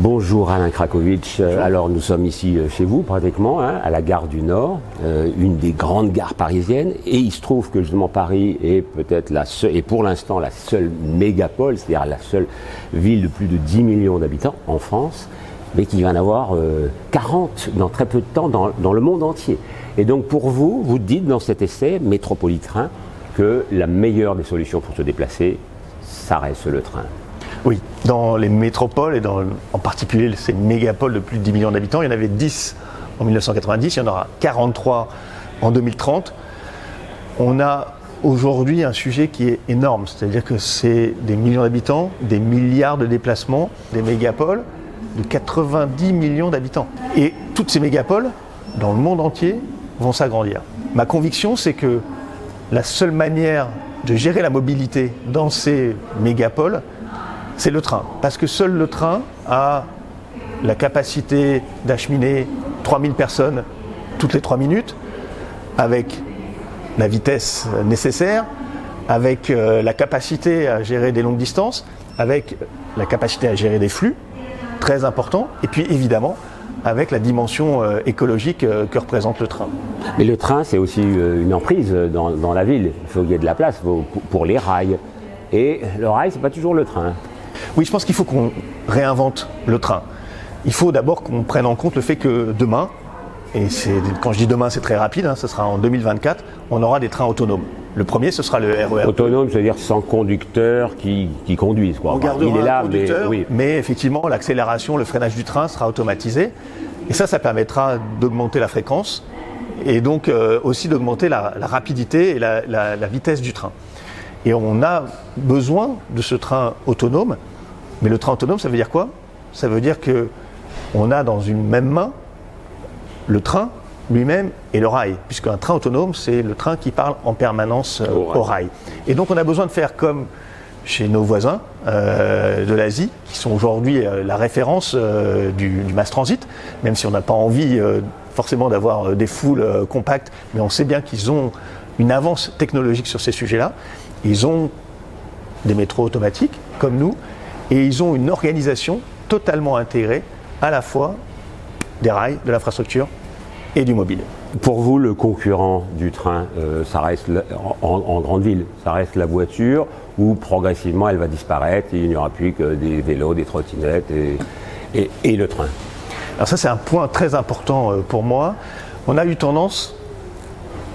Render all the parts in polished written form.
Bonjour Alain Krakowicz. Alors nous sommes ici chez vous pratiquement, à la gare du Nord, une des grandes gares parisiennes, et il se trouve que justement Paris est peut-être la seule, et pour l'instant la seule mégapole, c'est-à-dire la seule ville de plus de 10 millions d'habitants en France, mais qui va en avoir 40 dans très peu de temps dans le monde entier. Et donc pour vous, vous dites dans cet essai Métropolitrain que la meilleure des solutions pour se déplacer, ça reste le train. Oui, dans les métropoles et en particulier ces mégapoles de plus de 10 millions d'habitants, il y en avait 10 en 1990, il y en aura 43 en 2030. On a aujourd'hui un sujet qui est énorme, c'est-à-dire que c'est des millions d'habitants, des milliards de déplacements, des mégapoles de 90 millions d'habitants. Et toutes ces mégapoles, dans le monde entier, vont s'agrandir. Ma conviction, c'est que la seule manière de gérer la mobilité dans ces mégapoles, c'est le train. Parce que seul le train a la capacité d'acheminer 3000 personnes toutes les 3 minutes, avec la vitesse nécessaire, avec la capacité à gérer des longues distances, avec la capacité à gérer des flux très importants, et puis évidemment avec la dimension écologique que représente le train. Mais le train, c'est aussi une emprise dans la ville. Il faut qu'il y ait de la place pour les rails. Et le rail, c'est pas toujours le train. Oui, je pense qu'il faut qu'on réinvente le train. Il faut d'abord qu'on prenne en compte le fait que demain, et quand je dis demain, c'est très rapide, ce sera en 2024, on aura des trains autonomes. Le premier, ce sera le RER. Autonome, c'est-à-dire sans conducteur qui conduise, quoi. On gardera il est là, un conducteur, oui. Mais effectivement, l'accélération, le freinage du train sera automatisé. Et ça permettra d'augmenter la fréquence et donc aussi d'augmenter la rapidité et la vitesse du train. Et on a besoin de ce train autonome. Mais le train autonome, ça veut dire quoi? Ça veut dire qu'on a dans une même main le train lui-même et le rail, puisqu'un train autonome, c'est le train qui parle en permanence au rail. Et donc on a besoin de faire comme chez nos voisins de l'Asie, qui sont aujourd'hui la référence du mass transit, même si on n'a pas envie forcément d'avoir des foules compactes, mais on sait bien qu'ils ont une avance technologique sur ces sujets-là. Ils ont des métros automatiques, comme nous, et ils ont une organisation totalement intégrée à la fois des rails, de l'infrastructure et du mobile. Pour vous, le concurrent du train, ça reste en grande ville, ça reste la voiture, ou progressivement elle va disparaître et il n'y aura plus que des vélos, des trottinettes et le train? Alors ça, c'est un point très important pour moi. On a eu tendance,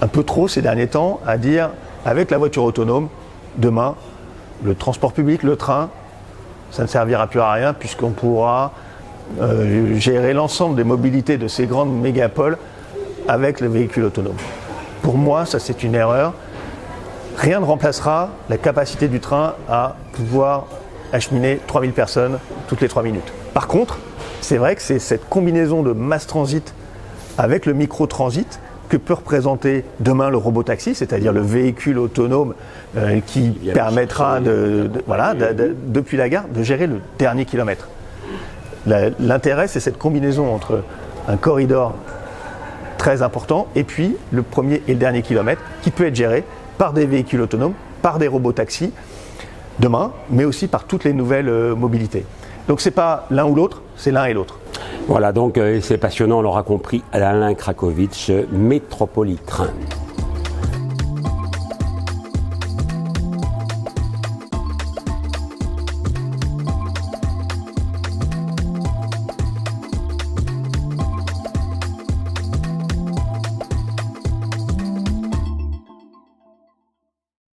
un peu trop ces derniers temps, à dire avec la voiture autonome, demain, le transport public, le train, ça ne servira plus à rien puisqu'on pourra gérer l'ensemble des mobilités de ces grandes mégapoles avec le véhicule autonome. Pour moi, ça c'est une erreur. Rien ne remplacera la capacité du train à pouvoir acheminer 3000 personnes toutes les 3 minutes. Par contre, c'est vrai que c'est cette combinaison de mass transit avec le micro-transit que peut représenter demain le robotaxi, c'est-à-dire le véhicule autonome qui permettra depuis la gare de gérer le dernier kilomètre. L'intérêt, c'est cette combinaison entre un corridor très important et puis le premier et le dernier kilomètre qui peut être géré par des véhicules autonomes, par des robotaxis demain, mais aussi par toutes les nouvelles mobilités. Donc c'est pas l'un ou l'autre, c'est l'un et l'autre. Voilà, donc c'est passionnant, on l'aura compris, Alain Krakowicz, Métropolitrain.